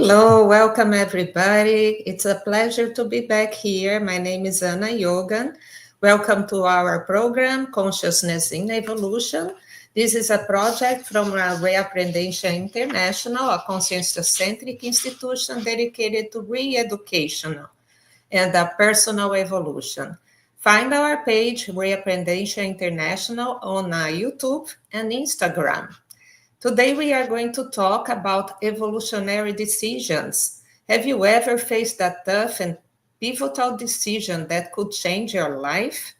Hello, welcome everybody. It's a pleasure to be back here. My name is Anna Yogan. Welcome to our program, Consciousness in Evolution. This is a project from Reaprendentia International, a conscience-centric institution dedicated to re-educational and personal evolution. Find our page, Reaprendentia International, on YouTube and Instagram. Today, we are going to talk about evolutionary decisions. Have you ever faced a tough and pivotal decision that could change your life?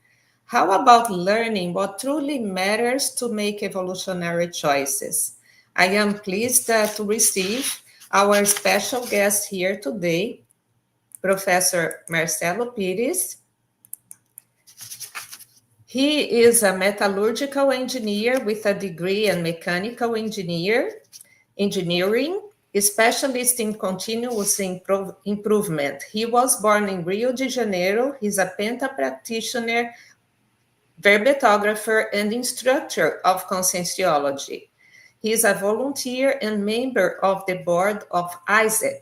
How about learning what truly matters to make evolutionary choices? I am pleased to receive our special guest here today, Professor Marcelo Pires. He is a metallurgical engineer with a degree in mechanical engineering, a specialist in continuous improvement. He was born in Rio de Janeiro. He's a penta practitioner, verbetographer, and instructor of conscienciology. He is a volunteer and member of the board of ISAC,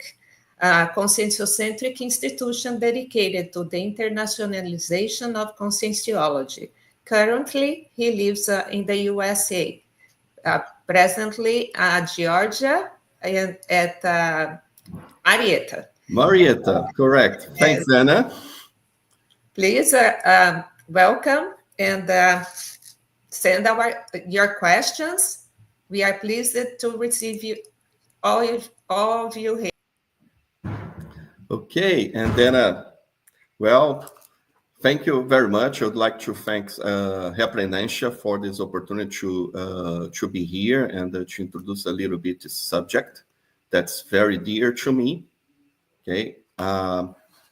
a conscientiocentric institution dedicated to the internationalization of conscienciology. Currently, he lives in the USA. Presently, Georgia, and at Marietta. Marietta, correct. Thanks, Anna. Please welcome and send your questions. We are pleased to receive all of you here. Okay, and then, well, thank you very much. I would like to thank Reaprendentia for this opportunity to be here and to introduce a little bit this subject that's very dear to me. Okay,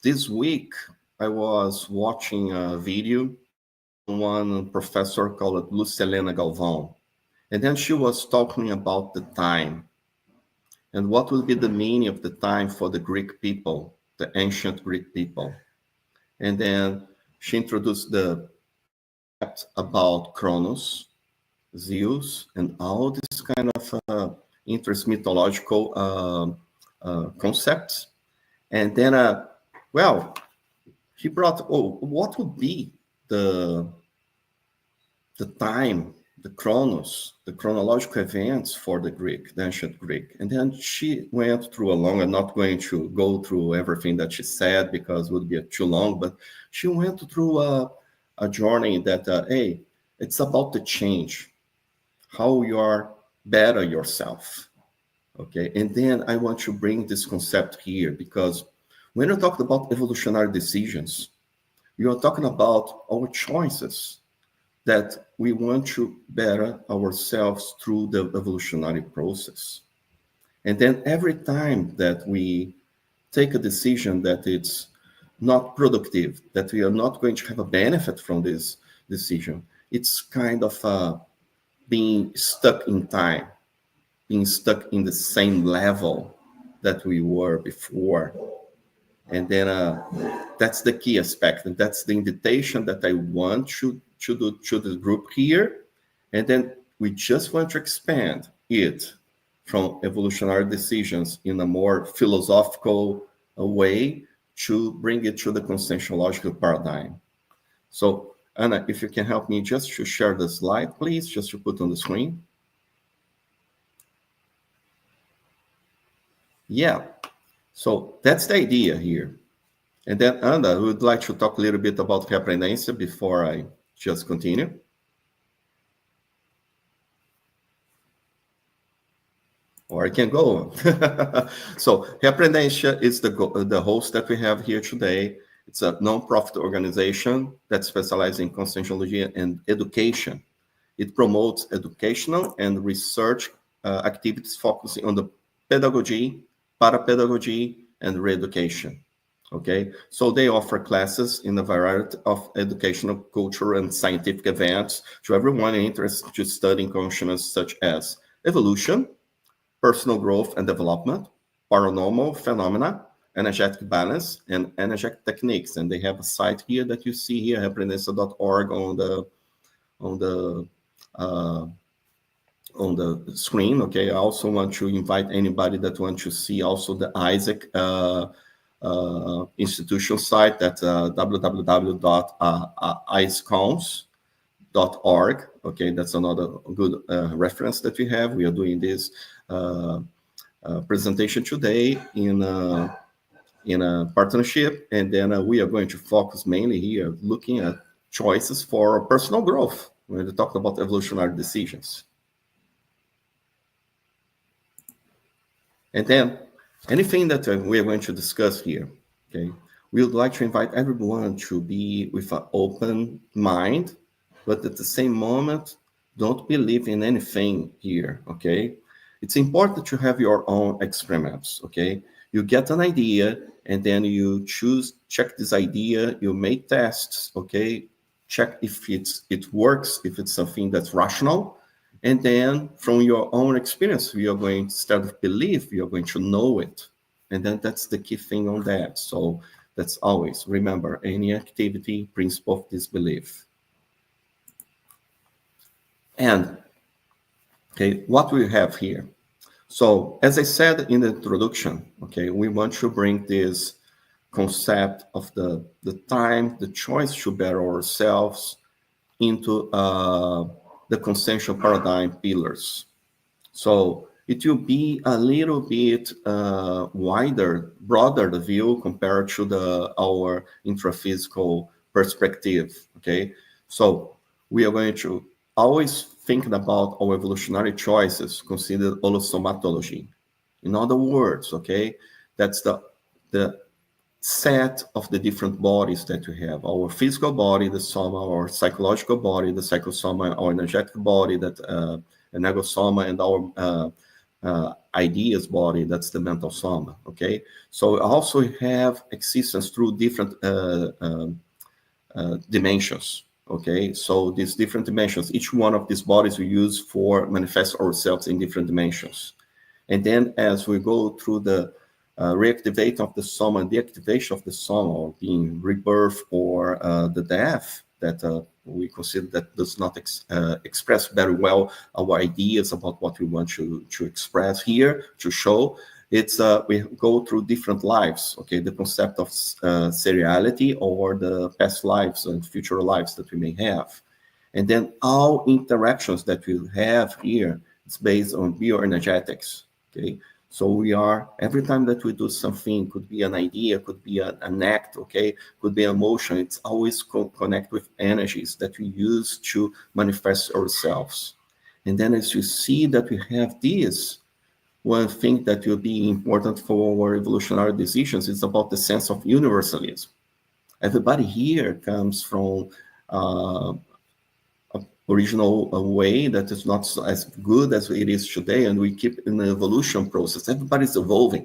this week I was watching a video from one professor called Lucilena Galvão, and then she was talking about the time and what will be the meaning of the time for the Greek people, the ancient Greek people. And then she introduced the concept about Kronos, Zeus, and all this kind of interest mythological concepts. And then, well, he brought, what would be the time, the Chronos, the chronological events for the Greek, the ancient Greek. And then she went through I'm not going to go through everything that she said because it would be too long, but she went through a journey that, hey, it's about the change, how you are better yourself, okay? And then I want to bring this concept here because when you talk about evolutionary decisions, you are talking about our choices that we want to better ourselves through the evolutionary process. And then every time that we take a decision that it's not productive, that we are not going to have a benefit from this decision, it's kind of being stuck in time, being stuck in the same level that we were before. And then that's the key aspect, and that's the invitation that I want to do to the group here. And then we just want to expand it from evolutionary decisions in a more philosophical way to bring it to the conscientiological paradigm. So, Anna, if you can help me just to share the slide, please, just to put on the screen. Yeah, so that's the idea here. And then, Anna, would like to talk a little bit about Reaprendentia before I just continue. Or I can go on. So Reaprendentia is the host that we have here today. It's a non-profit organization that specializes in conscientiology and education. It promotes educational and research activities focusing on the pedagogy, parapedagogy, and re-education. Okay, so they offer classes in a variety of educational, cultural, and scientific events to everyone interested in studying consciousness, such as evolution, personal growth and development, paranormal phenomena, energetic balance, and energetic techniques. And they have a site here that you see here, reaprendentia.org on the on the screen. Okay, I also want to invite anybody that wants to see also the Isaac institution site, that's www.icons.org. Okay, that's another good reference that we have. We are doing this presentation today in a partnership, and then we are going to focus mainly here looking at choices for personal growth when we talk about evolutionary decisions. And then anything that we are going to discuss here, okay, we would like to invite everyone to be with an open mind, but at the same moment, don't believe in anything here, okay? It's important to have your own experiments, okay? You get an idea, and then you check this idea, you make tests, okay? Check if it works, if it's something that's rational, and then from your own experience, we are going, instead of belief, we are going to know it. And then that's the key thing on that. So that's always, remember, any activity, principle of disbelief. And, okay, what we have here. So as I said in the introduction, okay, we want to bring this concept of the time, the choice to better ourselves into the consensual paradigm pillars. So it will be a little bit wider, broader the view compared to our intraphysical perspective, okay? So we are going to always think about our evolutionary choices, consider holosomatology. In other words, okay, that's the set of the different bodies that we have. Our physical body, the soma, our psychological body, the psychosoma, our energetic body, that energosoma, and our ideas body, that's the mental soma, okay? So also have existence through different dimensions, okay? So these different dimensions, each one of these bodies we use for manifest ourselves in different dimensions. And then as we go through the reactivate of the soma and deactivation of the soma, or being rebirth or the death, that we consider that does not express very well our ideas about what we want to express here, to show. It's we go through different lives, okay? The concept of seriality, or the past lives and future lives that we may have. And then all interactions that we have here, it's based on bioenergetics, okay? So we are, every time that we do something, could be an idea, could be an act, okay, could be emotion, it's always connect with energies that we use to manifest ourselves. And then as you see that we have this, one thing that will be important for our evolutionary decisions is about the sense of universalism. Everybody here comes from original way that is not as good as it is today, and we keep in the evolution process. Everybody's evolving.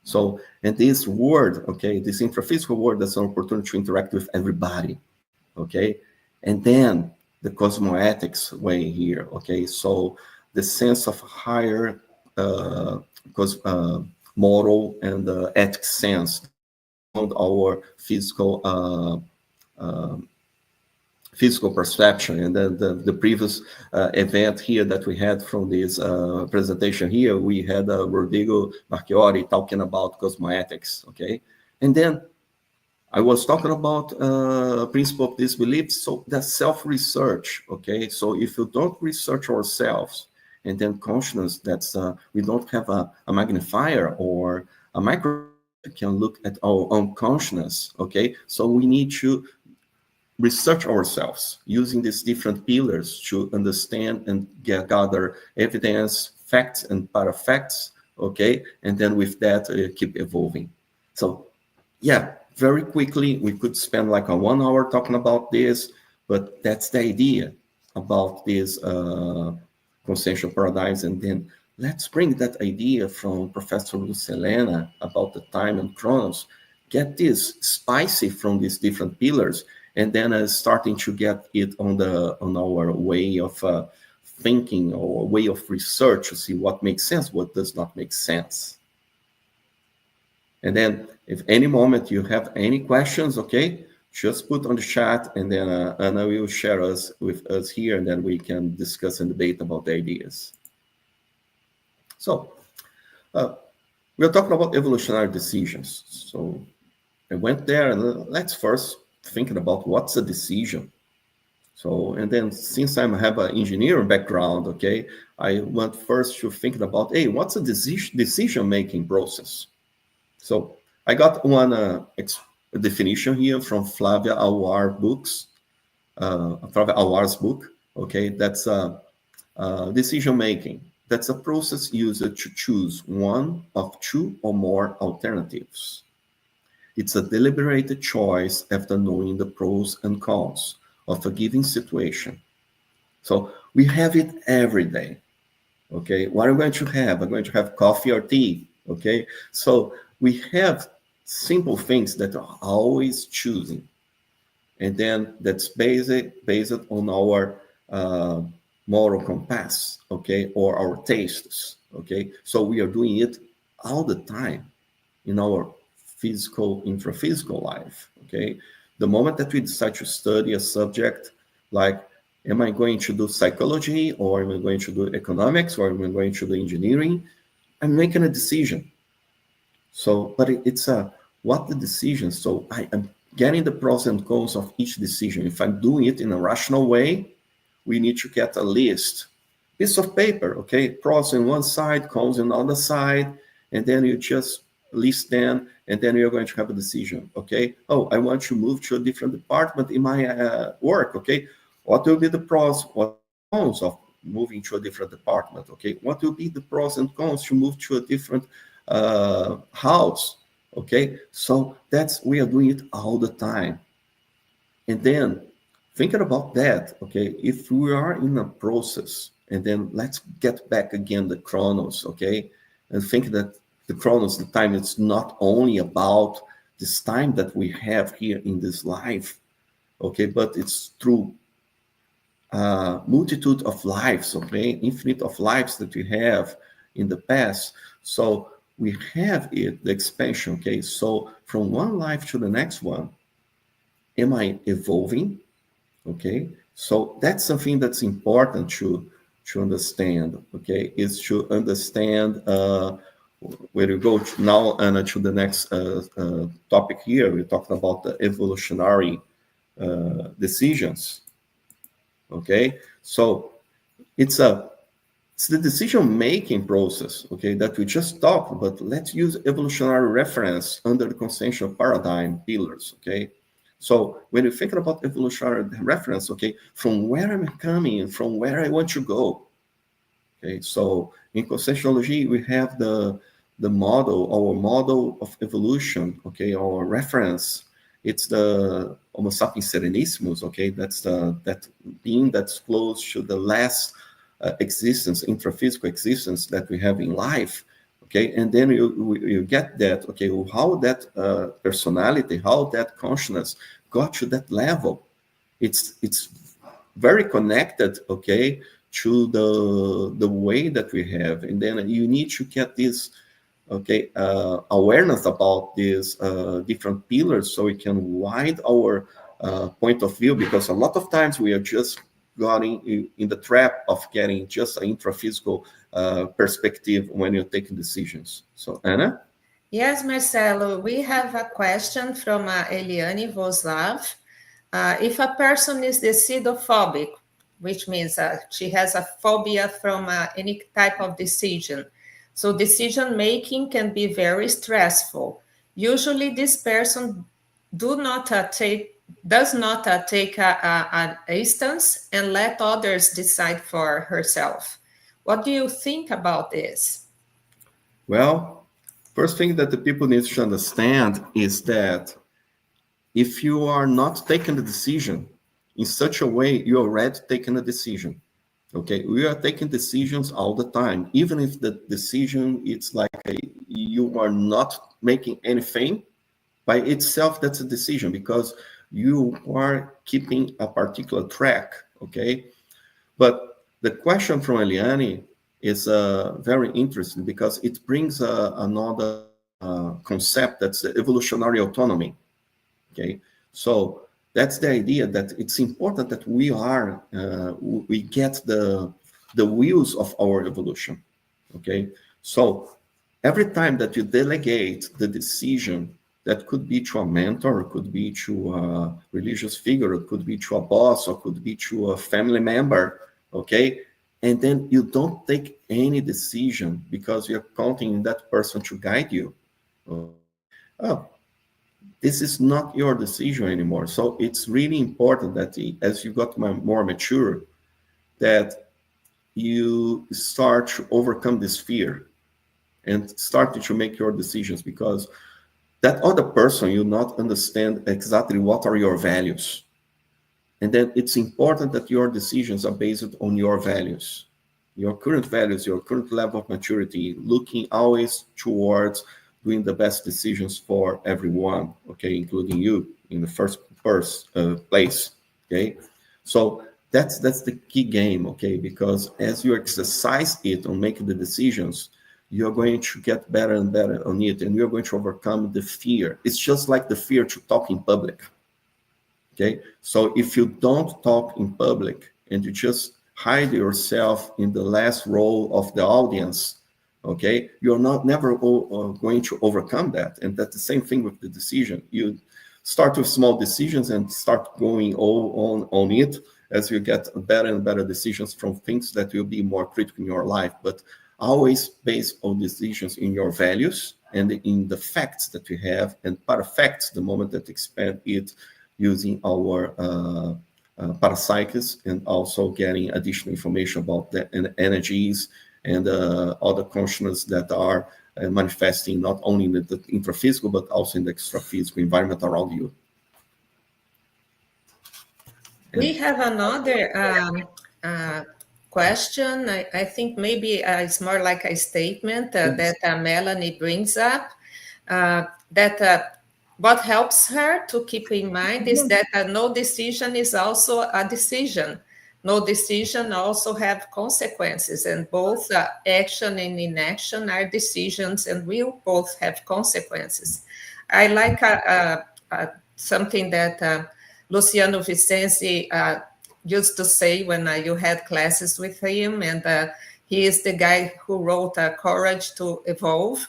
So, and this word, okay, this intraphysical world, that's an opportunity to interact with everybody, okay? And then the cosmoethics way here, okay? So the sense of higher moral and ethics sense beyond our physical perception. And then the previous event here that we had from this presentation here, we had Rodrigo Marchiori talking about cosmoethics, okay? And then I was talking about principle of disbelief, so that's self-research, okay? So if you don't research ourselves, and then consciousness, that's we don't have a magnifier or a microscope that can look at our own consciousness, okay? So we need to research ourselves using these different pillars to understand and gather evidence, facts and parafacts, okay? And then with that, keep evolving. So yeah, very quickly, we could spend like a 1 hour talking about this, but that's the idea about these consensual paradigms. And then let's bring that idea from Professor Lucelena about the time and chronos, get this spicy from these different pillars, and then starting to get it on our way of thinking, or way of research, to see what makes sense, what does not make sense. And then if any moment you have any questions, okay, just put on the chat, and then Anna will share with us here, and then we can discuss and debate about the ideas. So we're talking about evolutionary decisions. So I went there, and let's first thinking about what's a decision. So, and then since I have an engineering background, okay, I went first to thinking about, hey, what's a decision-making process? So I got one definition here from Flavia Awar books, Flavia Awar's book. Okay, that's decision-making. That's a process used to choose one of two or more alternatives. It's a deliberate choice after knowing the pros and cons of a given situation. So we have it every day. Okay, what are we going to have? I'm going to have coffee or tea. Okay, so we have simple things that are always choosing, and then that's based on our moral compass, okay, or our tastes. Okay, so we are doing it all the time in our physical, intraphysical life. Okay, the moment that we decide to study a subject, like, am I going to do psychology, or am I going to do economics, or am I going to do engineering? I'm making a decision. So, but it's what the decision. So I am getting the pros and cons of each decision. If I'm doing it in a rational way, we need to get a list, piece of paper, okay, pros on one side, cons on the other side, and then you just list them, and then you're going to have a decision, okay? Oh, I want to move to a different department in my work, okay? What will be the pros, what cons of moving to a different department, okay? What will be the pros and cons to move to a different house, okay? So we are doing it all the time. And then thinking about that, okay, if we are in a process, and then let's get back again the chronos, okay, and think that the chronos, the time, it's not only about this time that we have here in this life, okay, but it's through multitude of lives, okay, infinite of lives that we have in the past. So we have it, the expansion, okay, so from one life to the next one, am I evolving? Okay, so that's something that's important to understand. Okay, is to understand where you go now and to the next topic here. We're talking about the evolutionary decisions. Okay, so it's the decision-making process, okay, that we just talked, but let's use evolutionary reference under the consensual paradigm pillars, okay? So when you're thinking about evolutionary reference, okay, from where I'm coming and from where I want to go, okay? So in conscientiology, we have the model, our model of evolution, okay, our reference. It's the Homo sapiens serenissimus, okay? That's that being that's close to the last existence, intraphysical existence that we have in life, okay? And then you get that, okay, how that personality, how that consciousness got to that level. It's very connected, okay, to the way that we have. And then you need to get this, okay, awareness about these different pillars so we can widen our point of view, because a lot of times we are just getting in the trap of getting just an intraphysical perspective when you're taking decisions. So, Anna? Yes, Marcelo, we have a question from Eliane Voslav. If a person is decidophobic, which means she has a phobia from any type of decision, so decision making can be very stressful. Usually, this person does not take an instance and let others decide for herself. What do you think about this? Well, first thing that the people need to understand is that if you are not taking the decision in such a way, you're already taking a decision. Okay, we are taking decisions all the time, even if the decision it's like you are not making anything by itself. That's a decision because you are keeping a particular track. Okay, but the question from Eliane is very interesting because it brings another concept, that's evolutionary autonomy. Okay, so that's the idea, that it's important that we get the wheels of our evolution. Okay, so every time that you delegate the decision, that could be to a mentor, it could be to a religious figure, it could be to a boss, or could be to a family member, okay? And then you don't take any decision because you're counting on that person to guide you. Oh, this is not your decision anymore. So it's really important that as you got more mature, that you start to overcome this fear and start to make your decisions, because that other person you not understand exactly what are your values. And then it's important that your decisions are based on your values, your current values, your current level of maturity, looking always towards doing the best decisions for everyone, okay, including you in the first place, okay? So that's the key game, okay? Because as you exercise it on making the decisions, you're going to get better and better on it, and you're going to overcome the fear. It's just like the fear to talk in public. Okay, so if you don't talk in public and you just hide yourself in the last row of the audience, okay, you're not never going to overcome that. And that's the same thing with the decision. You start with small decisions and start going all on it as you get better and better decisions from things that will be more critical in your life, but always based on decisions in your values and in the facts that you have, and para facts, the moment that expand it using our parapsyches, and also getting additional information about the energies and other consciousness that are manifesting not only in the intraphysical but also in the extraphysical environment around you. We have another question. I think maybe it's more like a statement that Melanie brings up, that what helps her to keep in mind is that no decision is also a decision. No decision also have consequences, and both action and inaction are decisions and will both have consequences. I like something that Luciano Vicenzi used to say when you had classes with him, and he is the guy who wrote Courage to Evolve.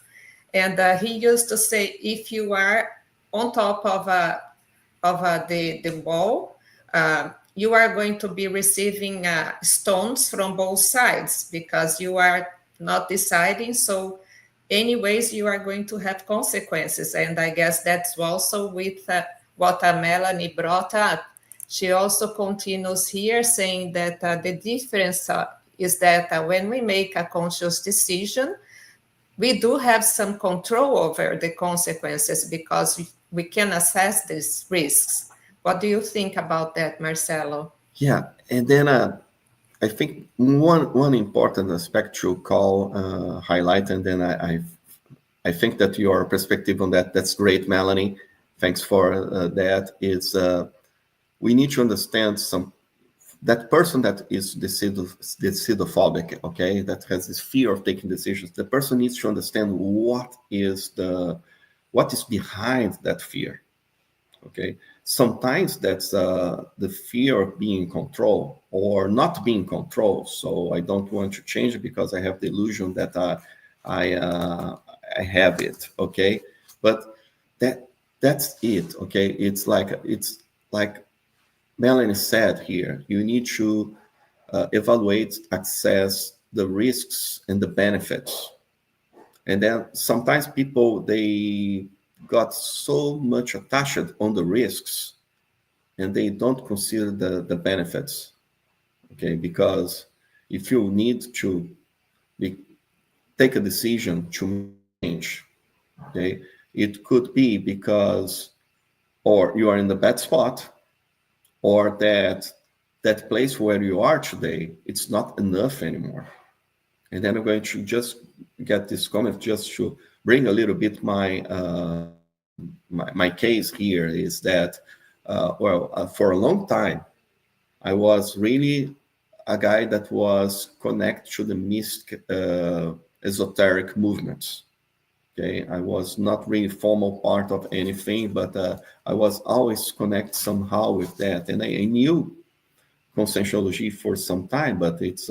And he used to say, if you are on top of the wall, you are going to be receiving stones from both sides because you are not deciding. So anyways, you are going to have consequences. And I guess that's also with what Melanie brought up. She also continues here saying that the difference is that when we make a conscious decision, we do have some control over the consequences because we can assess these risks. What do you think about that, Marcelo? Yeah, and then I think one important aspect to highlight, and then I think that your perspective on that's great, Melanie. Thanks for that. Is we need to understand that person that is decidophobic, okay, that has this fear of taking decisions. The person needs to understand what is behind that fear. Okay, sometimes that's the fear of being in control or not being in control. So I don't want to change it because I have the illusion that I have it. Okay, but that's it. Okay, it's like Melanie said here. You need to evaluate, assess the risks and the benefits, and then sometimes people they got so much attached on the risks and they don't consider the benefits, okay? Because if you need to take a decision to change, okay, it could be because or you are in the bad spot, or that place where you are today, it's not enough anymore. And then I'm going to just get this comment just to bring a little bit my case here is that, for a long time, I was really a guy that was connected to the mystic, esoteric movements. Okay, I was not really formal part of anything, but I was always connected somehow with that, and I knew conscientiology for some time, but it's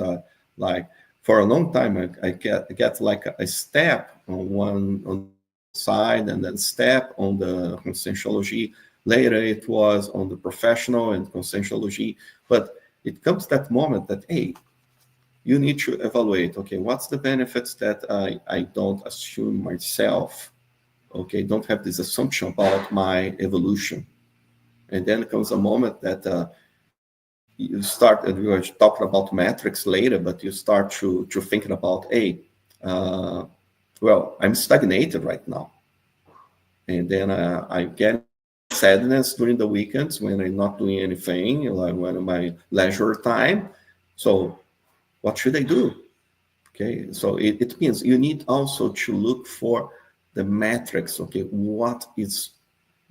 like for a long time I get like a step on one on side and then step on the conscientiology. Later it was on the professional and conscientiology, but it comes that moment that hey, you need to evaluate. Okay, what's the benefits that I don't assume myself? Okay, don't have this assumption about my evolution, and then comes a moment that you start, and we were talking about metrics later, but you start to thinking about, hey, uh, well, I'm stagnated right now. And then I get sadness during the weekends when I'm not doing anything, like when my leisure time. So what should I do? Okay, so it means you need also to look for the metrics. Okay, what is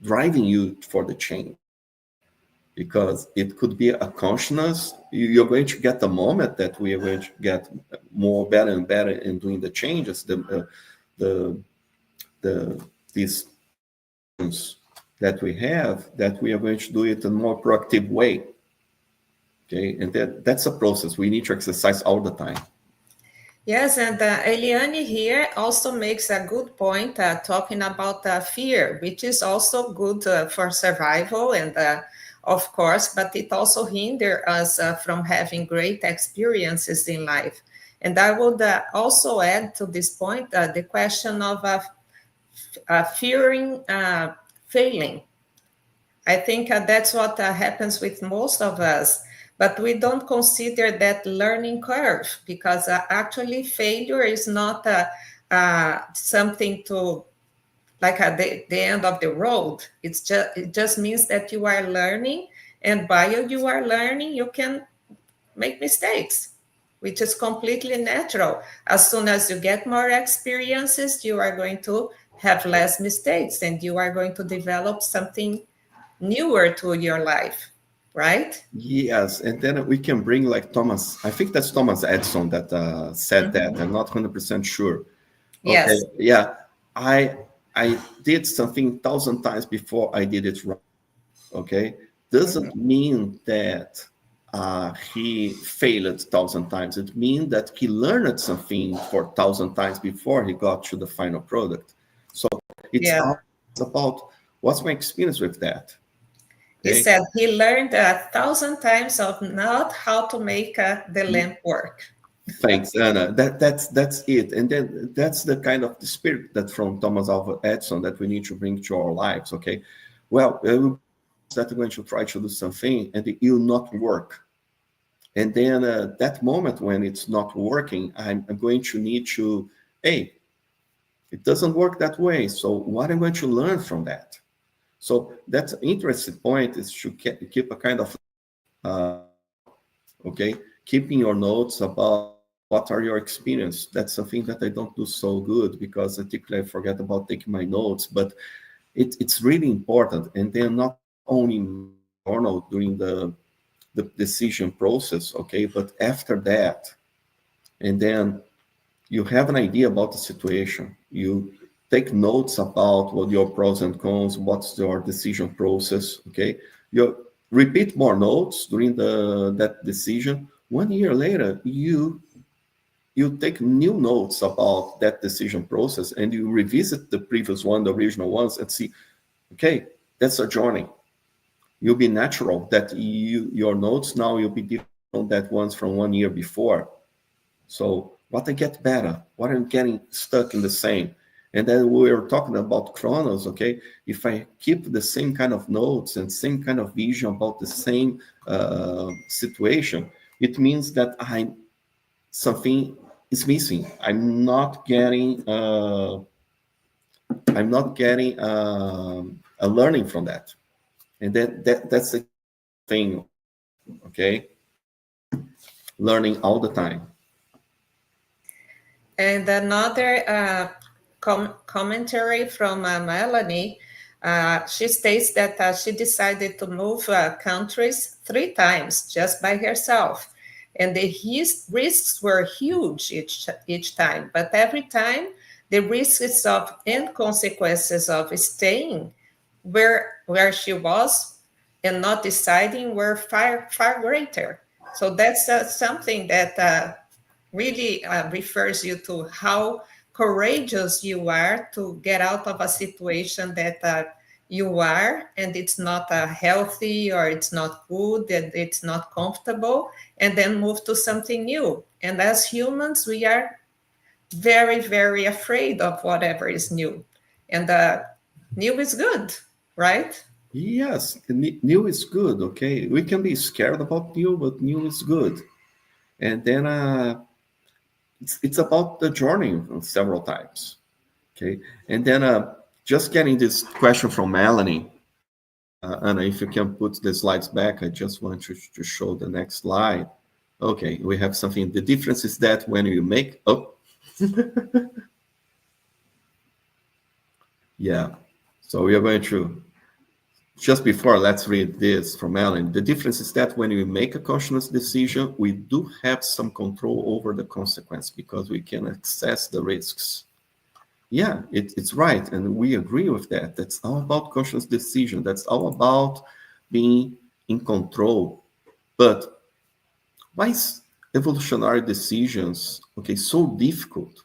driving you for the change? Because it could be a consciousness. You're going to get the moment that we are going to get more better and better in doing the changes, the these that we have, that we are going to do it in a more proactive way. Okay, and that's a process we need to exercise all the time. Yes, and Eliane here also makes a good point talking about fear, which is also good for survival and of course, but it also hinders us from having great experiences in life. And I would also add to this point the question of fearing failing. I think that's what happens with most of us, but we don't consider that learning curve because actually failure is not something to like at the end of the road. It just means that you are learning, and while you are learning, you can make mistakes, which is completely natural. As soon as you get more experiences, you are going to have less mistakes, and you are going to develop something newer to your life, right? Yes, and then we can bring like Thomas. I think that's Thomas Edison that said that. I'm not 100% sure. Okay, Yes. yeah, I I did something 1,000 times before I did it right. Okay, doesn't mean that he failed 1,000 times. It means that he learned something for 1,000 times before he got to the final product. So it's Yeah. all about what's my experience with that. He Okay, said he learned 1,000 times of not how to make the lamp work. thanks, Anna. That's it, and then that's the kind of the spirit that from Thomas Alva Edison that we need to bring to our lives. Okay, well, that are going to try to do something and it will not work. And then that moment when it's not working, I'm going to need to, hey, it doesn't work that way. So what am I going to learn from that? So that's an interesting point is to keep a kind of, okay, keeping your notes about what are your experience. That's something that I don't do so good because I typically forget about taking my notes, but it's really important. And then not only journal during the decision process, okay, but after that, and then you have an idea about the situation. You take notes about what your pros and cons, what's your decision process, okay? You repeat more notes during that decision. 1 year later, you take new notes about that decision process and you revisit the previous one, the original ones, and see, okay, that's a journey. You'll be natural that your notes now will be different from that ones from 1 year before. So what I get better, what I'm getting stuck in the same. And then we were talking about chronos, okay? If I keep the same kind of notes and same kind of vision about the same situation, it means that something is missing. I'm not getting a learning from that. And that's the thing, okay? Learning all the time. And another commentary from Melanie, she states that she decided to move countries 3 times just by herself. And the risks were huge each time, but every time the risks of and consequences of staying where she was and not deciding were far greater. So that's something that really refers you to how courageous you are to get out of a situation that you are, and it's not healthy, or it's not good, and it's not comfortable, and then move to something new. And as humans, we are very, very afraid of whatever is new. And new is good, right? Yes, new is good. Okay, we can be scared about new, but new is good. And then it's about the journey several times. Okay, and then just getting this question from Melanie. Anna, if you can put the slides back, I just want to show the next slide. Okay, we have something. The difference is that when you make, oh, yeah. So we are going to, just before, let's read this from Ellen. The difference is that when we make a conscious decision, we do have some control over the consequence because we can assess the risks. Yeah, it's right. And we agree with that. That's all about conscious decision. That's all about being in control. But why is evolutionary decisions, okay, so difficult?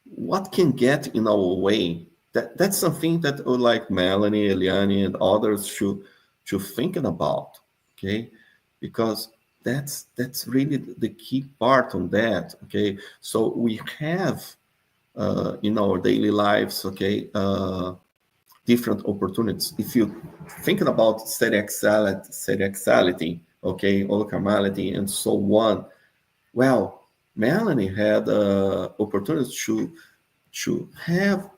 What can get in our way? That's something that like Melanie, Eliane, and others should thinking about, okay? Because that's really the key part on that, okay? So we have in our daily lives, okay, different opportunities. If you thinking about seriexality, okay, autocamality, and so on, well, Melanie had opportunities to have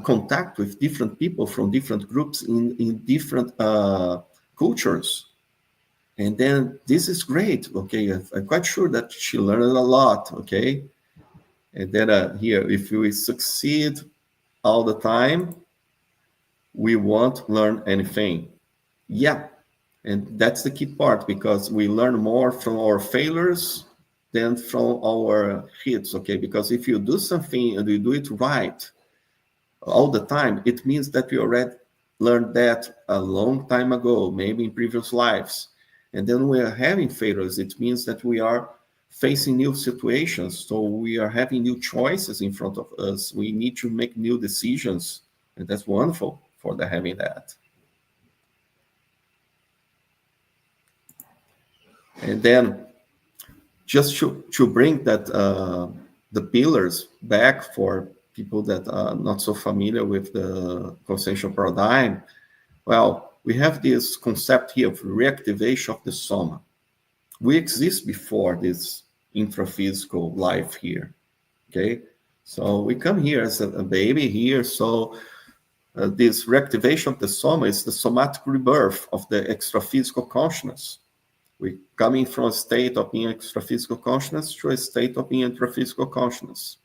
contact with different people from different groups in different cultures. And then this is great, okay? I'm quite sure that she learned a lot, okay? And then here, if we succeed all the time, we won't learn anything. Yeah, and that's the key part because we learn more from our failures than from our hits, okay? Because if you do something and you do it right all the time, it means that you already learned that a long time ago, maybe in previous lives. And then we are having failures. It means that we are facing new situations. So we are having new choices in front of us. We need to make new decisions. And that's wonderful for the having that. And then just to bring that the pillars back for people that are not so familiar with the consensual paradigm, well, we have this concept here of reactivation of the soma. We exist before this intraphysical life here, okay? So we come here as a baby here, so this reactivation of the soma is the somatic rebirth of the extraphysical consciousness. We're coming from a state of being extraphysical consciousness to a state of being intraphysical consciousness.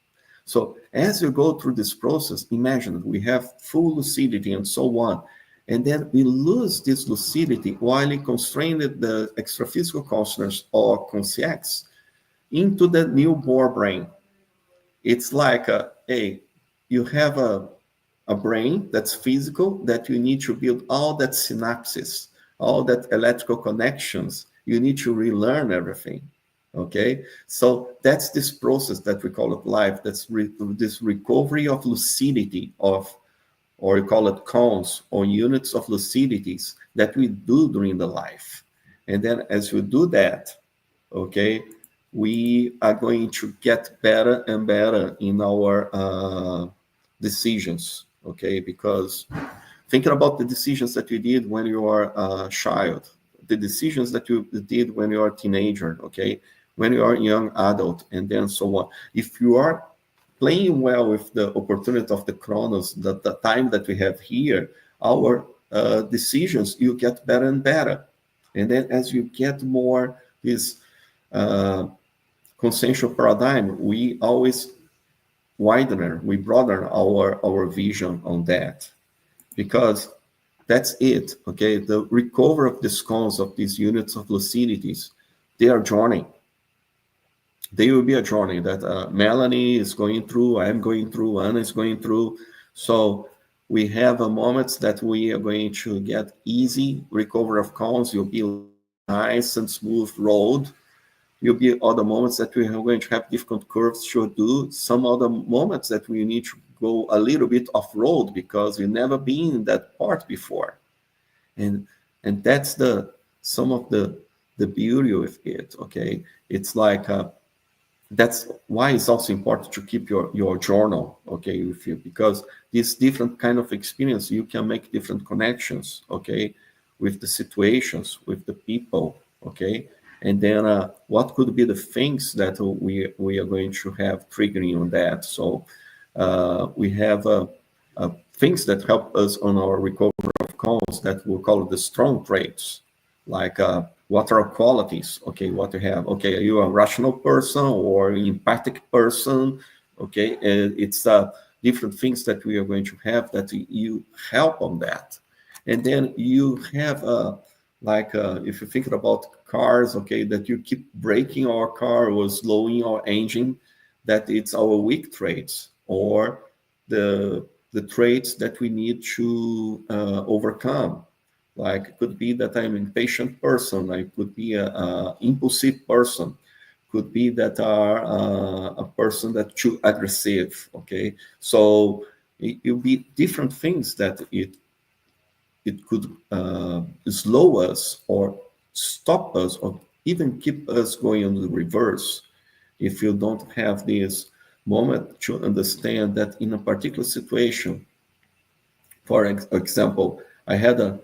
So as you go through this process, imagine we have full lucidity and so on. And then we lose this lucidity while it constrained the extraphysical consciousness or conscience into the newborn brain. It's like, hey, you have a brain that's physical that you need to build all that synapses, all that electrical connections. You need to relearn everything. Okay, so that's this process that we call it life. That's this recovery of lucidity of, or you call it cones or units of lucidities that we do during the life. And then as we do that, okay, we are going to get better and better in our decisions, okay? Because thinking about the decisions that you did when you were a child, the decisions that you did when you are a teenager, okay? When you are a young adult, and then so on. If you are playing well with the opportunity of the chronos, the time that we have here, our decisions, you get better and better. And then as you get more this consensual paradigm, we always we broaden our vision on that. Because that's it, okay? The recovery of these cones, of these units of lucidities, they are joining. there will be a journey that Melanie is going through, I'm going through, Anna is going through. So we have moments that we are going to get easy recovery of cons. You'll be nice and smooth road. You'll be other moments that we are going to have difficult curves to do. Some other moments that we need to go a little bit off road because we've never been in that part before. And that's the some of the beauty of it. Okay, it's like that's why it's also important to keep your journal, okay, with you, because this different kind of experience, you can make different connections, okay, with the situations, with the people, okay, and then what could be the things that we are going to have triggering on that. So we have things that help us on our recovery of cons that we'll call the strong traits, like what are qualities, okay, what you have, okay, are you a rational person or empathic person, okay, and it's different things that we are going to have that you help on that. And then you have like if you're thinking about cars, okay, that you keep braking our car or slowing our engine, that it's our weak traits or the traits that we need to overcome. Like it could be that I'm an impatient person. I could be a impulsive person. Could be that are a person that's too aggressive. Okay, so it will be different things that it could slow us or stop us or even keep us going on the reverse if you don't have this moment to understand that in a particular situation. For example, I had a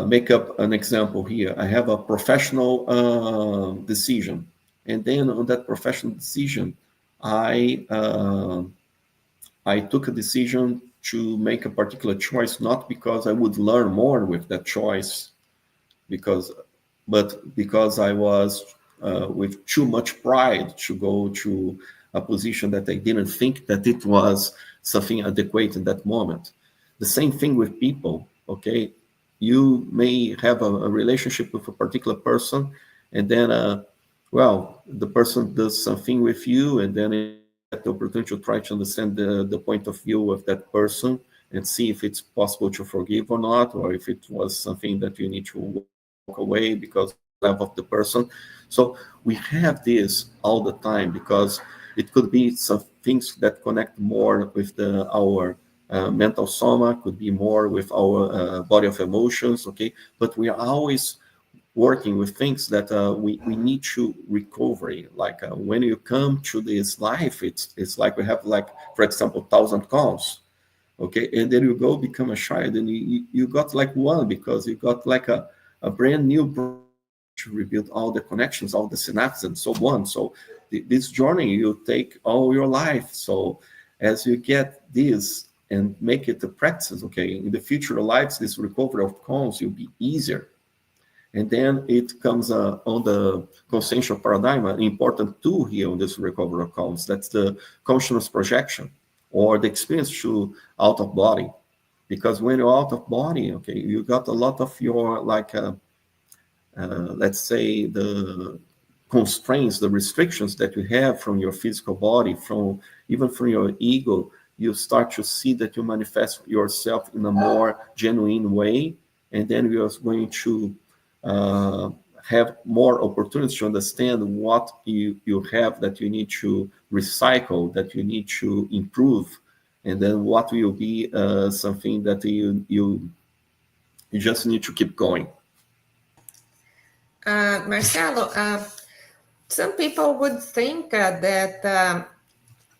make up an example here. I have a professional decision, and then on that professional decision, I uh, I took a decision to make a particular choice, not because I would learn more with that choice, because but because I was with too much pride to go to a position that I didn't think that it was something adequate in that moment. The same thing with people, okay? You may have a relationship with a particular person, and then, well, the person does something with you, and then you get the opportunity to try to understand the point of view of that person and see if it's possible to forgive or not, or if it was something that you need to away because of the level of the person. So we have this all the time because it could be some things that connect more with our mental soma, could be more with our body of emotions, okay? But we are always working with things that we need to recovery. Like when you come to this life, it's like we have like, for example, 1,000 calls, okay, and then you go become a child and you got like one because you got like a brand new brain to rebuild all the connections, all the synapses and so on. So this journey you take all your life. So as you get this and make it a practice, okay, in the future lives, this recovery of cons will be easier. And then it comes on the consciential paradigm, an important tool here on this recovery of cons. That's the consciousness projection or the experience to out of body. Because when you're out of body, okay, you got a lot of your like let's say the constraints, the restrictions that you have from your physical body, from even from your ego, you start to see that you manifest yourself in a more genuine way, and then we are going to uh, have more opportunities to understand what you have that you need to recycle, that you need to improve, and then what will be something that you just need to keep going. Marcelo, some people would think that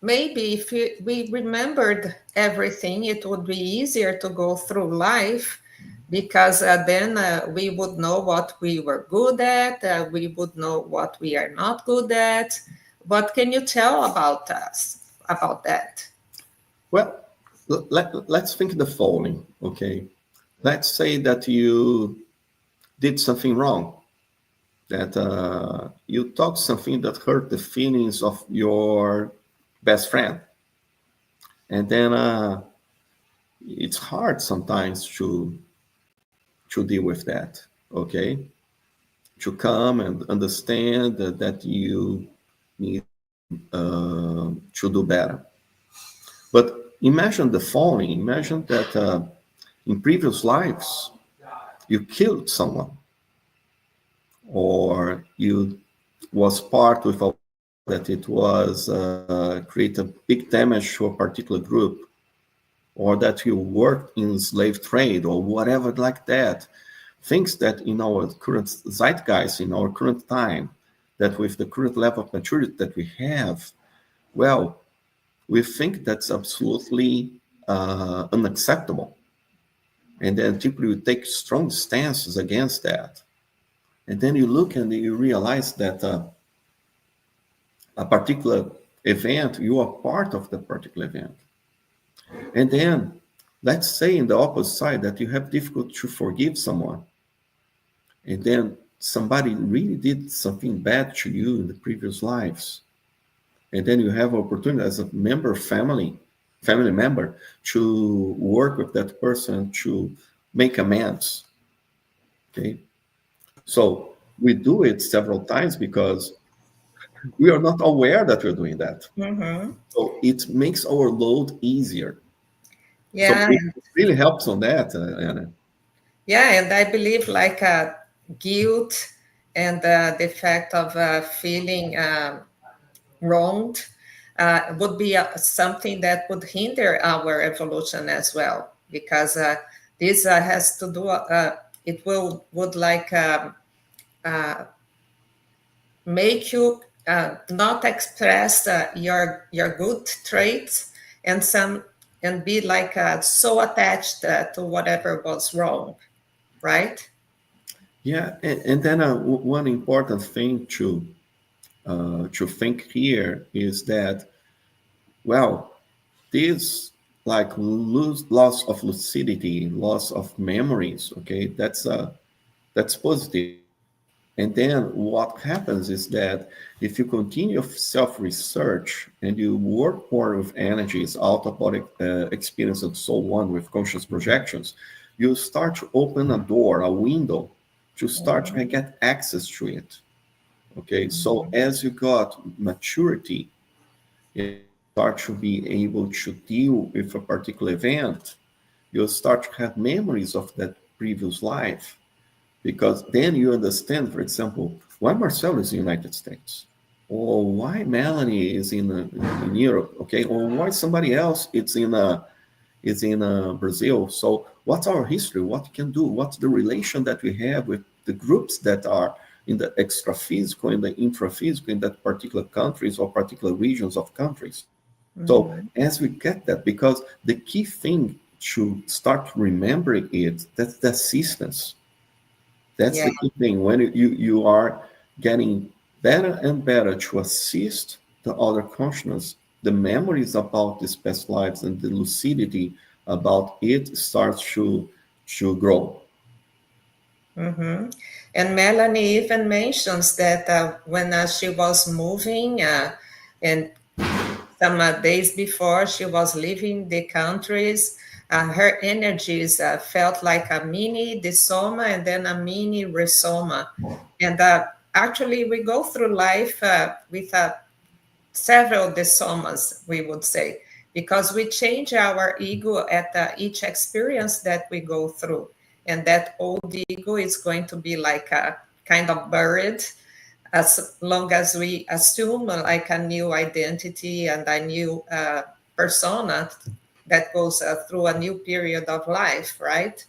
maybe if we remembered everything, it would be easier to go through life because then we would know what we were good at, we would know what we are not good at. What can you tell about us about that? Well, let's think the following, okay? Let's say that you did something wrong, that you talked something that hurt the feelings of your best friend. And then it's hard sometimes to deal with that, okay? To come and understand that you need to do better. But imagine the following. Imagine that in previous lives, you killed someone, or you was part with a that it was create a big damage to a particular group, or that you worked in slave trade or whatever like that. Things that in our current zeitgeist, in our current time, that with the current level of maturity that we have, well, we think that's absolutely unacceptable. And then typically we take strong stances against that. And then you look and you realize that a particular event, you are part of that particular event. And then let's say in the opposite side that you have difficulty to forgive someone. And then somebody really did something bad to you in the previous lives. And then you have opportunity as a member of family member, to work with that person to make amends. Okay. So we do it several times because we are not aware that we're doing that. Mm-hmm. So it makes our load easier. So Yeah, it really helps on that, Anna. yeah, and I believe like guilt and the fact of feeling wronged would be something that would hinder our evolution as well, because this has to do. It would like make you not express your good traits and some and be like so attached to whatever was wrong, right? Yeah, and then one important thing to think here is that, well, this like loss of lucidity, loss of memories, okay, that's positive. And then what happens is that if you continue self-research and you work more with energies, out-of-body experience, and so on, with conscious projections, you start to open a door, a window, to start to get access to it. Okay, so as you got maturity, you start to be able to deal with a particular event, you'll start to have memories of that previous life, because then you understand, for example, why Marcel is in the United States, or why Melanie is in Europe, okay, or why somebody else is in Brazil. So what's our history? What we can do? What's the relation that we have with the groups that are in the extra-physical and the intra-physical in that particular countries or particular regions of countries? So Mm-hmm. as we get that, because the key thing to start remembering it, that's the assistance. That's Yeah. the key thing. When you are getting better and better to assist the other consciousness, the memories about these past lives and the lucidity about it starts to grow. Mm-hmm. And Melanie even mentions that when she was moving and some days before she was leaving the countries, her energies felt like a mini disoma and then a mini resoma. And actually, we go through life with several disomas, we would say, because we change our ego at each experience that we go through. And that old ego is going to be like a kind of buried as long as we assume like a new identity and a new persona that goes through a new period of life, right?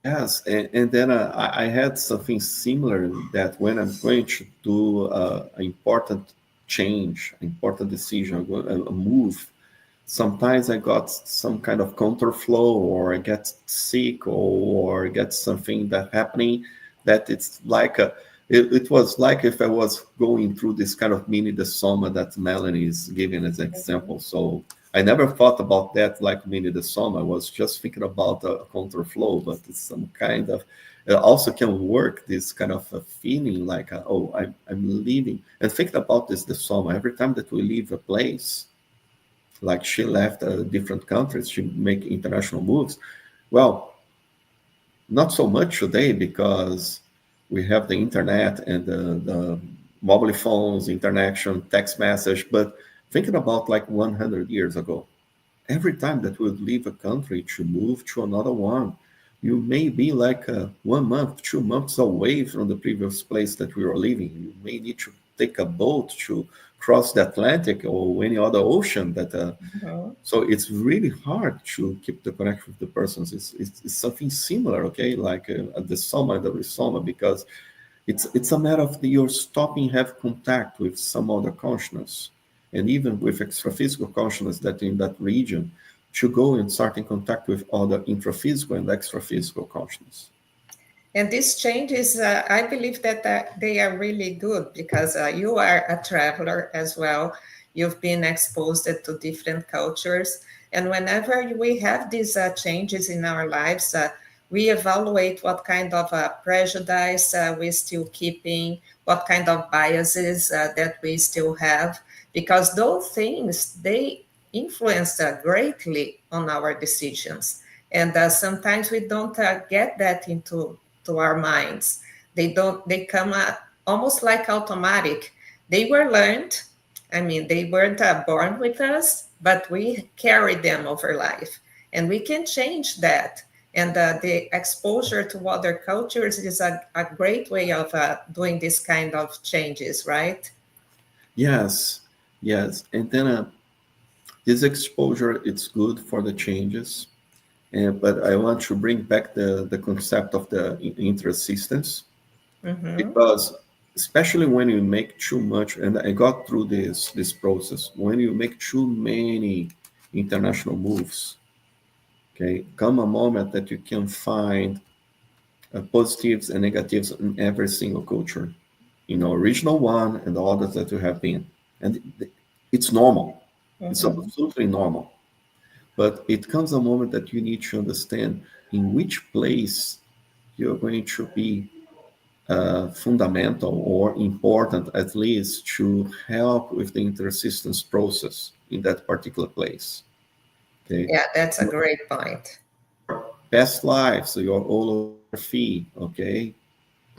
Yes, and then I had something similar, that when I'm going to do an important change, important decision, a move, sometimes I got some kind of counterflow, or I get sick, or get something that happening that it's like it was like if I was going through this kind of mini desoma that Melanie is giving as an example. So I never thought about that like mini desoma. I was just thinking about a counterflow, but it's some kind of, it also can work this kind of a feeling like, oh, I'm leaving. And thinking about this desoma, every time that we leave a place, like she left different countries, she make international moves. Well, not so much today because we have the internet and the mobile phones, interaction, text message. But thinking about like 100 years ago, every time that we would leave a country to move to another one, you may be like 1 month, 2 months away from the previous place that we were living. You may need to take a boat to cross the Atlantic or any other ocean that Mhm. so it's really hard to keep the connection with the persons. It's something similar, okay, like the soma, the risoma, because it's a matter of you're stopping have contact with some other consciousness, and even with extraphysical consciousness that in that region, to go and start in contact with other intraphysical and extraphysical consciousness. And these changes, I believe that they are really good because you are a traveler as well. You've been exposed to different cultures. And whenever we have these changes in our lives, we evaluate what kind of prejudice we're still keeping, what kind of biases that we still have, because those things, they influence greatly on our decisions. And sometimes we don't get that into to our minds. They come almost like automatic. They were learned. I mean, they weren't born with us, but we carry them over life. And we can change that. And the exposure to other cultures is a great way of doing this kind of changes, right? Yes, yes, and then this exposure it's good for the changes, but I want to bring back the concept of the inter-assistance, Mm-hmm. because especially when you make too much, and I got through this process, when you make too many international moves, okay, come a moment that you can find positives and negatives in every single culture, original one and the others that you have been, and it's normal, it's Mm-hmm. absolutely normal. But it comes a moment that you need to understand in which place you're going to be fundamental or important, at least, to help with the intersistence process in that particular place. Okay, Yeah, that's a great point. past lives, your holography, okay,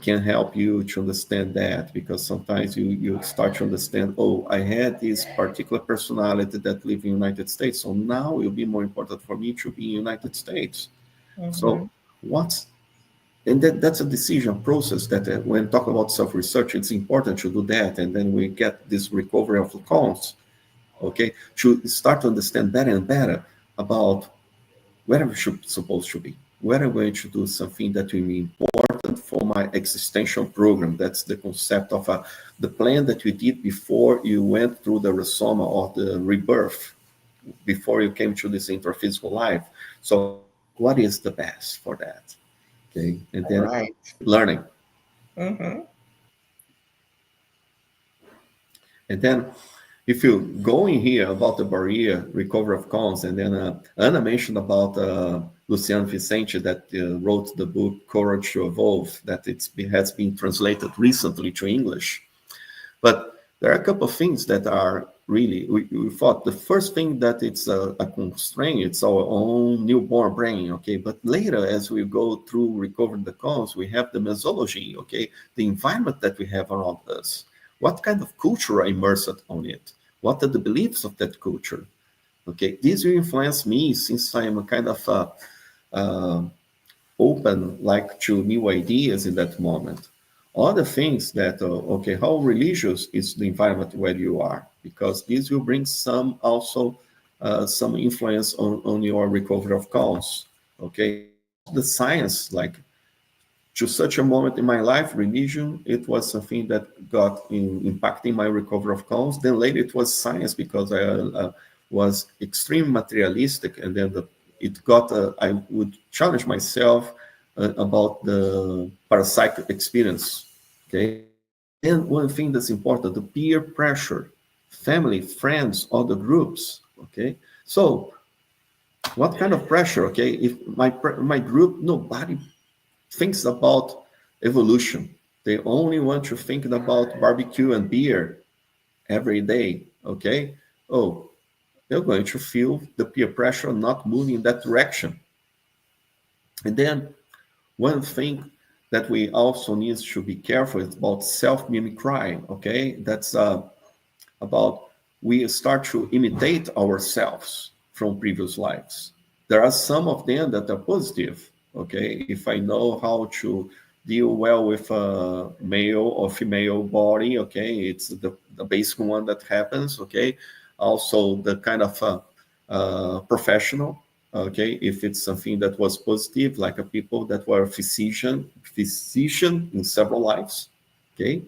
can help you to understand that, because sometimes you start to understand, oh, I had this particular personality that live in the United States, so now it will be more important for me to be in the United States. Mm-hmm. So what's and that's a decision process that when talking about self-research, it's important to do that, and then we get this recovery of the cons, okay, to start to understand better and better about where we should supposed to be, where I'm going to do something that will be important for my existential program. That's the concept of the plan that you did before you went through the resoma or the rebirth, before you came to this intraphysical life. So what is the best for that? Okay, and then Right. learning. Mm-hmm. And then if you go in here about the barrier, recovery of cons, and then Anna mentioned about Luciano Vicente that wrote the book Courage to Evolve, that has been translated recently to English. But there are a couple of things that are really, we thought the first thing that it's a constraint, it's our own newborn brain, okay? But later, as we go through recovering the cons, we have the mesology, okay? The environment that we have around us. What kind of culture are immersed on it? What are the beliefs of that culture? Okay, this will influence me since I am a kind of uh, open like to new ideas in that moment. Other things that okay, how religious is the environment where you are, because this will bring some also some influence on your recovery of cause. Okay, the science, like to such a moment in my life, religion, it was something that got impacting my recovery of cause. Then later it was science, because I was extreme materialistic, and then it got, I would challenge myself about the parapsychic experience. Okay. And one thing that's important, the peer pressure, family, friends, other groups. Okay. So what kind of pressure? Okay. If my group, nobody thinks about evolution. They only want to think about barbecue and beer every day. Okay. Oh, they're going to feel the peer pressure not moving in that direction. And then one thing that we also need to be careful is about self-mimicry, okay? That's about we start to imitate ourselves from previous lives. There are some of them that are positive, okay? If I know how to deal well with a male or female body, okay, it's the basic one that happens, okay? Also, the kind of professional, okay, if it's something that was positive, like a people that were physician in several lives, okay,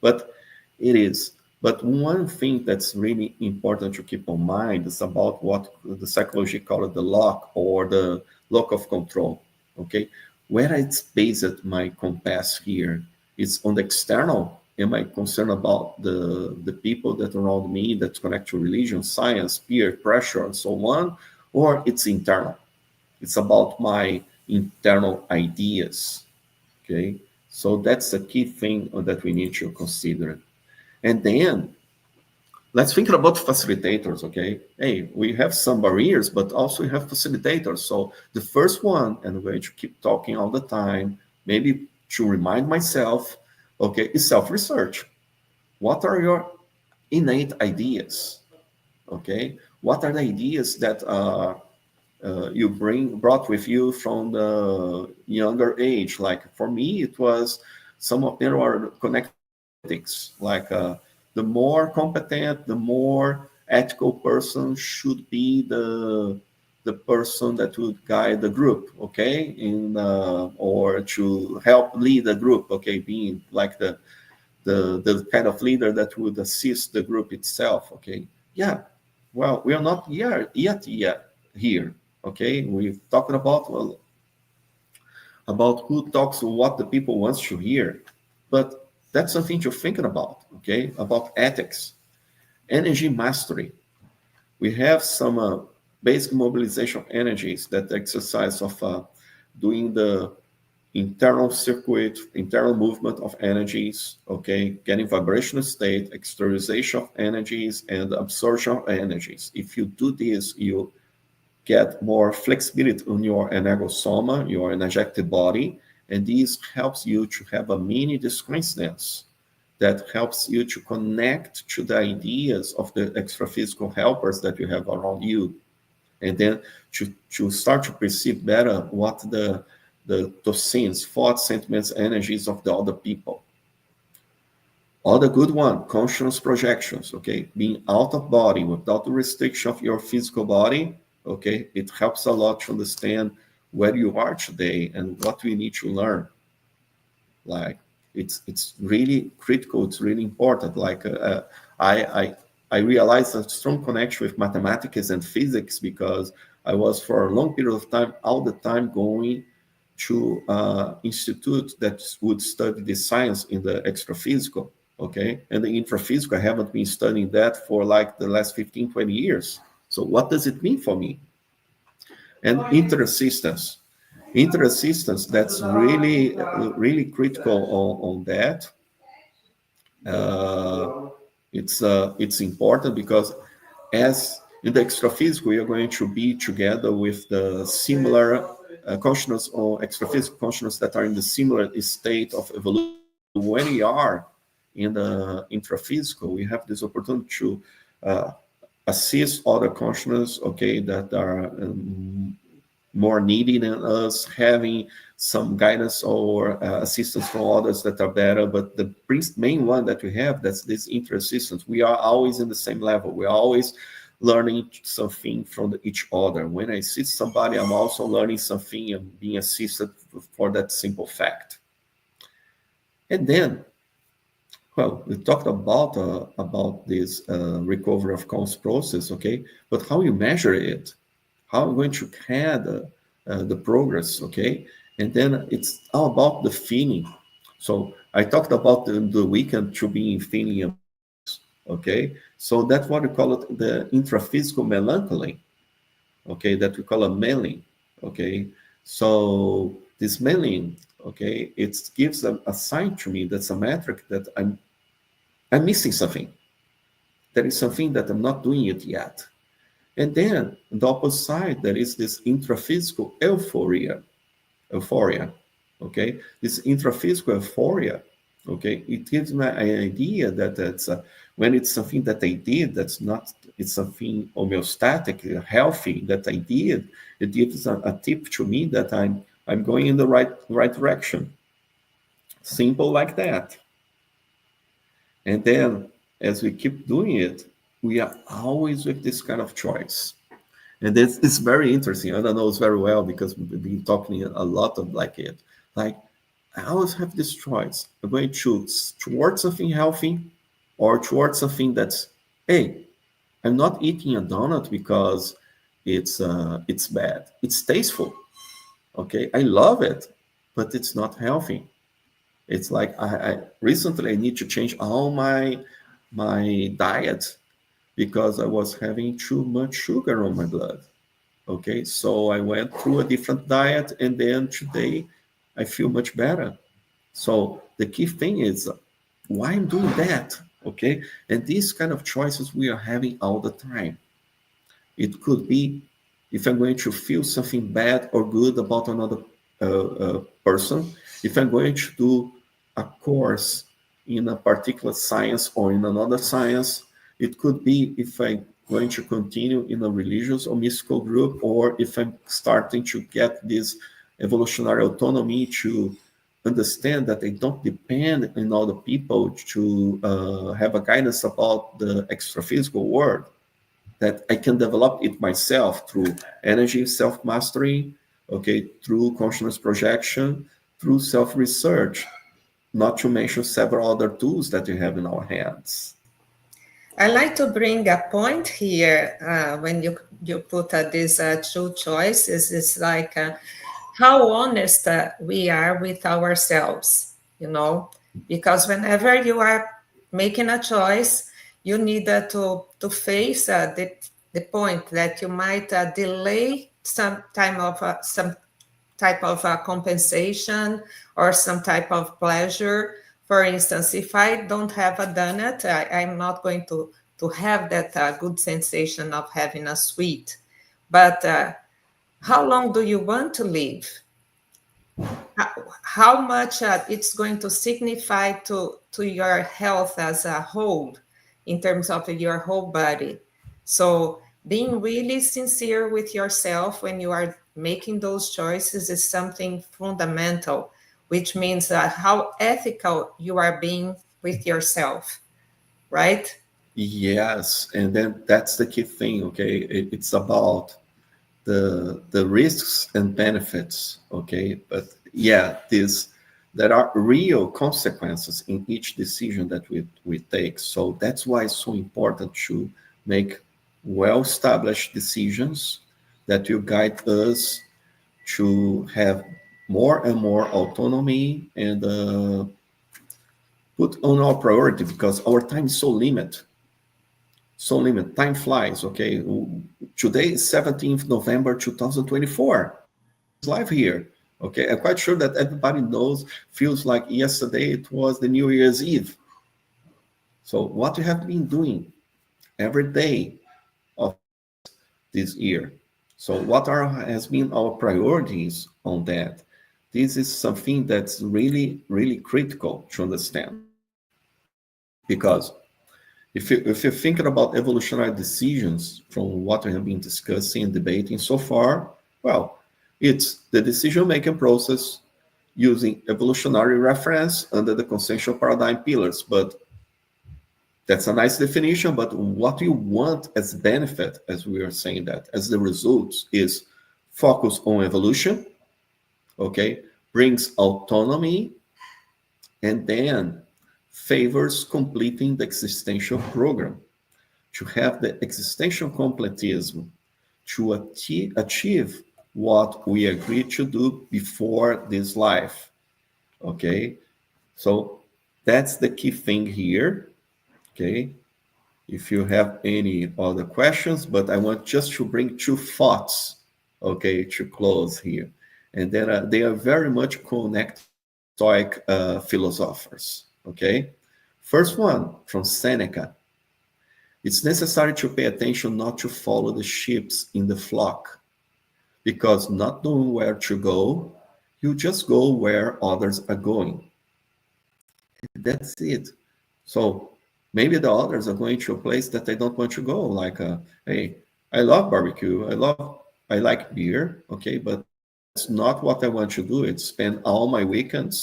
but it is. But one thing that's really important to keep in mind is about what the psychology called the lock or the lock of control, okay? Where it's based my compass here is on the external. Am I concerned about the people that are around me that connect to religion, science, peer pressure, and so on? Or it's internal? It's about my internal ideas, okay? So that's the key thing that we need to consider. And then let's think about facilitators, okay? Hey, we have some barriers, but also we have facilitators. So the first one, and I'm going to keep talking all the time, maybe to remind myself, okay, is self-research. What are your innate ideas? Okay, what are the ideas that you brought with you from the younger age? Like for me, it was some of them are connected to ethics. Like the more competent, the more ethical person should be the person that would guide the group, okay, in or to help lead the group, okay, being like the kind of leader that would assist the group itself, okay. Yeah, well, we are not yet here, okay. We're talking about, well, about who talks what the people wants to hear, but that's something to thinking about, okay, about ethics. Energy mastery, we have some basic mobilization of energies, that exercise of doing the internal circuit, internal movement of energies, okay, getting vibrational state, exteriorization of energies, and absorption of energies. If you do this, you get more flexibility on your energosoma, your energetic body, and this helps you to have a mini discreteness that helps you to connect to the ideas of the extra-physical helpers that you have around you, and then to start to perceive better what the toxins, thoughts, sentiments, energies of the other people. Other good one, conscious projections, okay? Being out of body without the restriction of your physical body, okay? It helps a lot to understand where you are today and what we need to learn. Like it's really critical, it's really important. Like I realized a strong connection with mathematics and physics because I was for a long period of time, all the time going to institute that would study the science in the extra-physical, okay? And the intra-physical, I haven't been studying that for like the last 15, 20 years. So what does it mean for me? And interassistance. Interassistance, that's really, really critical on that. It's important because as in the extra-physical, we are going to be together with the similar consciousness or extra-physical consciousness that are in the similar state of evolution. So when we are in the intra-physical, we have this opportunity to assist other consciousness, okay, that are more needy than us, having some guidance or assistance from others that are better. But the main one that we have, that's this inter-assistance. We are always in the same level. We are always learning something from each other. When I assist somebody, I'm also learning something and being assisted for that simple fact. And then, well, we talked about this recovery of conscious process, okay? But how you measure it? How I'm going to add the progress, okay? And then it's all about the feeling. So I talked about the weekend to being feeling, okay? So that's what we call it, the intraphysical melancholy, okay? That we call a mailing, okay? So this mailing, okay, it gives a sign to me that's a metric that I'm missing something. There is something that I'm not doing it yet. And then on the opposite side, there is this intraphysical euphoria. Euphoria. Okay, this intraphysical euphoria, okay, it gives me an idea that when it's something that I did that's not, it's something homeostatic, healthy that I did, it gives a tip to me that I'm going in the right direction. Simple like that. And then as we keep doing it, we are always with this kind of choice. And it's very interesting. Anna knows very well because we've been talking a lot of like it. Like, I always have this choice. I'm going to choose towards something healthy or towards something that's, hey, I'm not eating a donut because it's bad. It's tasteful. Okay, I love it, but it's not healthy. It's like I recently I need to change all my diet because I was having too much sugar on my blood. Okay, so I went through a different diet, and then today I feel much better. So the key thing is why I'm doing that. Okay, and these kind of choices we are having all the time. It could be if I'm going to feel something bad or good about another person, if I'm going to do a course in a particular science or in another science, it could be if I'm going to continue in a religious or mystical group, or if I'm starting to get this evolutionary autonomy to understand that I don't depend on other people to have a guidance about the extraphysical world, that I can develop it myself through energy self mastery, okay, through consciousness projection, through self research, not to mention several other tools that we have in our hands. I like to bring a point here when you put these two choices. It's like how honest we are with ourselves, you know, because whenever you are making a choice, you need to face the point that you might delay some type of compensation or some type of pleasure. For instance, if I don't have a donut, I'm not going to have that good sensation of having a sweet. But how long do you want to live? How much it's going to signify to your health as a whole in terms of your whole body. So being really sincere with yourself when you are making those choices is something fundamental, which means how ethical you are being with yourself, right? Yes, and then that's the key thing, okay? It's about the risks and benefits, okay? But yeah, this there are real consequences in each decision that we take. So that's why it's so important to make well-established decisions that will guide us to have more and more autonomy and put on our priority, because our time is so limited. Time flies. Okay, today is 17th November 2024. It's live here. Okay, I'm quite sure that everybody knows, feels like yesterday it was the New Year's Eve. So what you have been doing every day of this year. So what are has been our priorities on that? This is something that's really, really critical to understand, because if you're thinking about evolutionary decisions from what we have been discussing and debating so far, well, it's the decision-making process using evolutionary reference under the consensual paradigm pillars. But that's a nice definition, but what you want as benefit, as we are saying that, as the results, is focus on evolution, okay, brings autonomy, and then favors completing the existential program, to have the existential completism, to achieve what we agreed to do before this life. Okay, so that's the key thing here. Okay, if you have any other questions, but I want just to bring two thoughts, okay, to close here. And then they are very much connected to Stoic philosophers. Okay, first one from Seneca. It's necessary to pay attention not to follow the sheep in the flock, because not knowing where to go, You just go where others are going. That's it. So maybe the others are going to a place that they don't want to go. Like, hey, I love barbecue. I like beer. Okay, but that's not what I want to do. It's spend all my weekends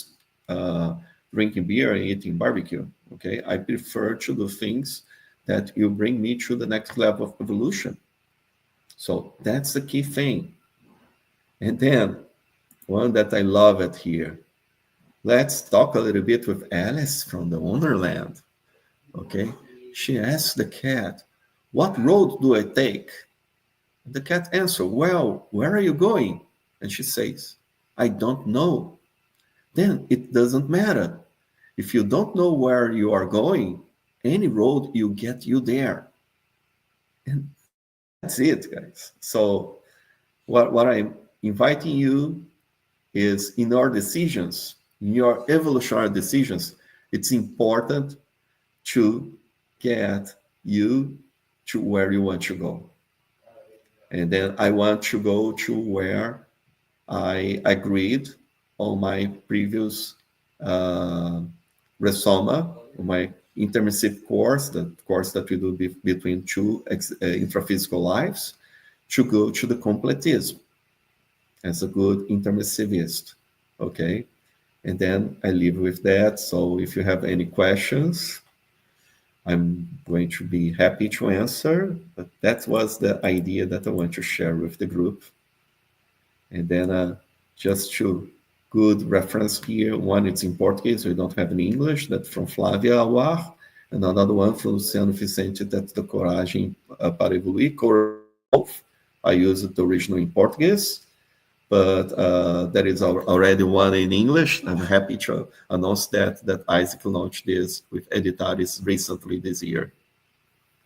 uh, drinking beer and eating barbecue. Okay, I prefer to do things that will bring me to the next level of evolution. So that's the key thing. And then one that I love it here. Let's talk a little bit with Alice from the Wonderland. Okay. She asks the cat, "What road do I take?" The cat answers, "Well, where are you going?" And she says, "I don't know." Then it doesn't matter. If you don't know where you are going, any road will get you there. And that's it, guys. So what I'm inviting you is in our decisions, in your evolutionary decisions, it's important to get you to where you want to go. And then I want to go to where I agreed on my previous uh, resoma, my intermissive course, the course that we do between two intraphysical lives, to go to the completism as a good intermissivist. Okay. And then I leave with that. So if you have any questions, I'm going to be happy to answer. But that was the idea that I want to share with the group. And then just two good reference here. One, it's in Portuguese, we don't have in English. That's from Flávia Awar. And another one from Luciano Vicente, that's the Coragem para Evoluir. Courage. I use the original in Portuguese, but there is already one in English. I'm happy to announce that Isaac launched this with Editaris recently this year.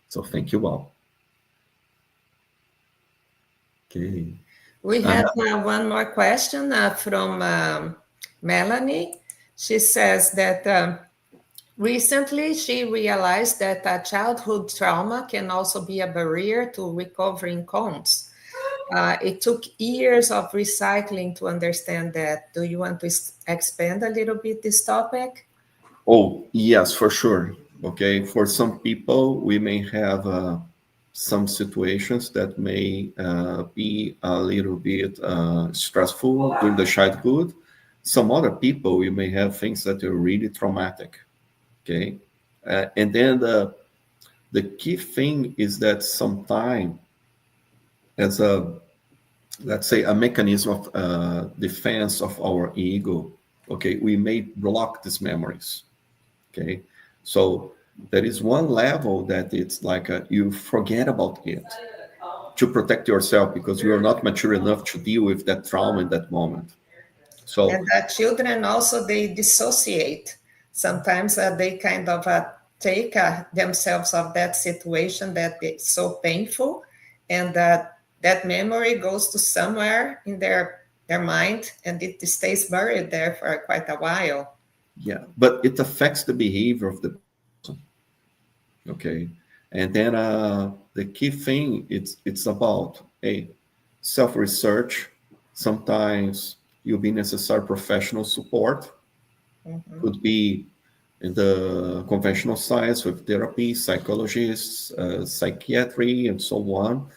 So thank you all. Okay. We have one more question from Melanie. She says that recently she realized that childhood trauma can also be a barrier to recovering cones. It took years of recycling to understand that. Do you want to expand a little bit this topic? Oh, yes, for sure. Okay. For some people, we may have some situations that may be a little bit stressful during the childhood. Some other people, we may have things that are really traumatic. Okay. And then the key thing is that sometimes, as a, let's say, a mechanism of defense of our ego, okay, we may block these memories. Okay. So there is one level that it's like you forget about it to protect yourself because you are not mature enough to deal with that trauma in that moment. So And children also, they dissociate. Sometimes they kind of take themselves of that situation that it's so painful, and that memory goes to somewhere in their mind, and it stays buried there for quite a while. yeah, but it affects the behavior of the person. Okay. And then the key thing it's about a self-research. Sometimes you'll be necessary professional support. Mm-hmm. Could be in the conventional science with therapy, psychologists, psychiatry, and so on,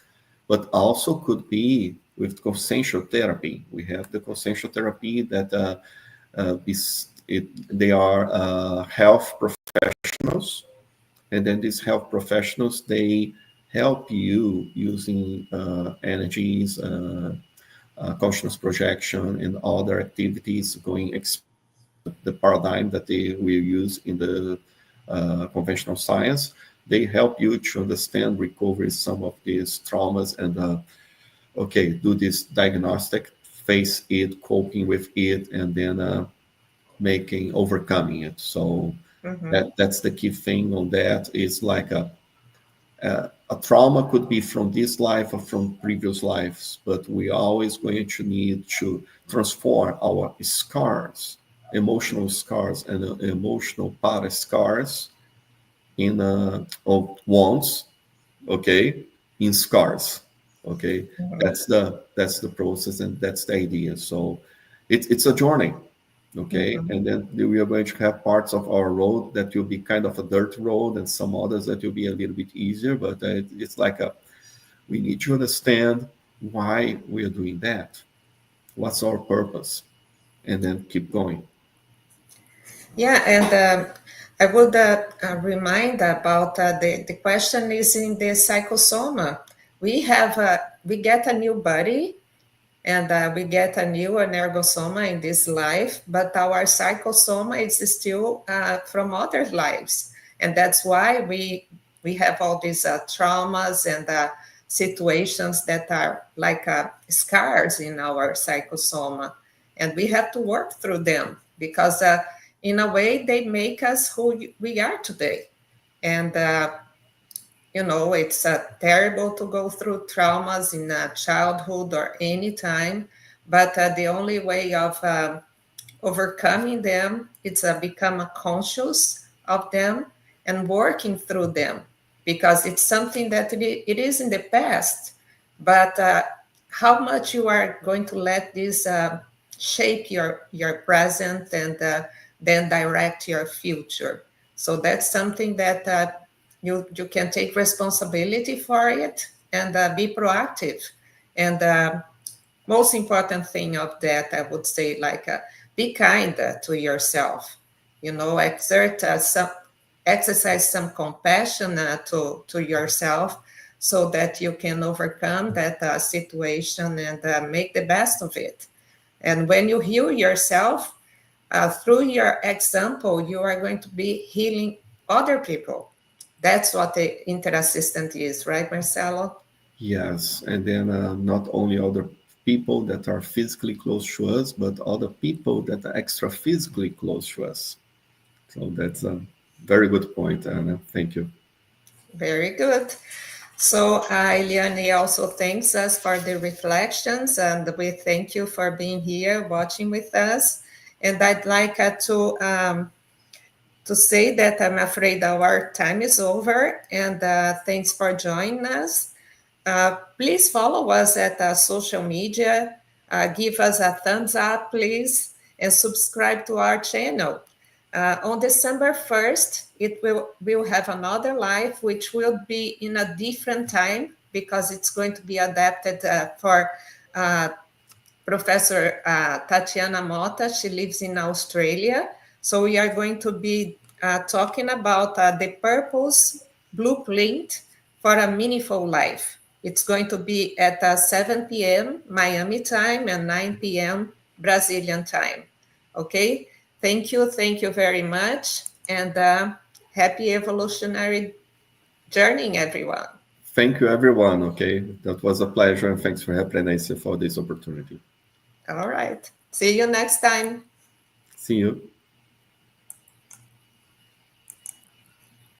but also could be with consensual therapy. We have the consensual therapy that they are health professionals, and then these health professionals, they help you using energies, consciousness projection, and other activities going the paradigm that they will use in the conventional science. They help you to understand, recover some of these traumas, and okay, do this diagnostic, face it, coping with it, and then overcoming it. So Mm-hmm. that's the key thing on that. Is like a trauma could be from this life or from previous lives, but we are always going to need to transform our scars, emotional scars, and emotional para scars in of wounds, okay, in scars. Okay, Mm-hmm. that's the process, and that's the idea. So it's a journey. Okay, Mhm. and then we are going to have parts of our road that will be kind of a dirt road, and some others that will be a little bit easier. But it's like we need to understand why we are doing that, what's our purpose, and then keep going. Yeah, and I would remind about the question is in the psychosoma. We get a new body and we get a new energosoma in this life, but our psychosoma is still from other lives, and that's why we have all these traumas and situations that are like scars in our psychosoma, and we have to work through them because, in a way, they make us who we are today, and it's terrible to go through traumas in childhood or any time, but the only way of overcoming them is become conscious of them and working through them because it's something that it is in the past, but how much you are going to let this shape your present and then direct your future. So that's something that you can take responsibility for it and be proactive. And most important thing of that, I would say, like be kind to yourself. Exert exercise some compassion to yourself so that you can overcome that situation and make the best of it. And when you heal yourself, through your example, you are going to be healing other people. That's what the interassistant is, right, Marcelo? Yes, and then not only other people that are physically close to us, but other people that are extra physically close to us. So that's a very good point, Anna. Thank you. Very good. So, Eliane also thanks us for the reflections, and we thank you for being here, watching with us. And I'd like to say that I'm afraid our time is over, and thanks for joining us. Please follow us at social media. Give us a thumbs up, please, and subscribe to our channel. On December 1st, we'll have another live, which will be in a different time because it's going to be adapted for uh, Professor Tatiana Mota. She lives in Australia. So we are going to be talking about the purpose blueprint for a meaningful life. It's going to be at 7 p.m. Miami time and 9 p.m. Brazilian time. Okay. Thank you very much. And happy evolutionary journey, everyone. Thank you, everyone. Okay, that was a pleasure, and thanks for Reaprendentia for this opportunity. All right. See you next time. See you.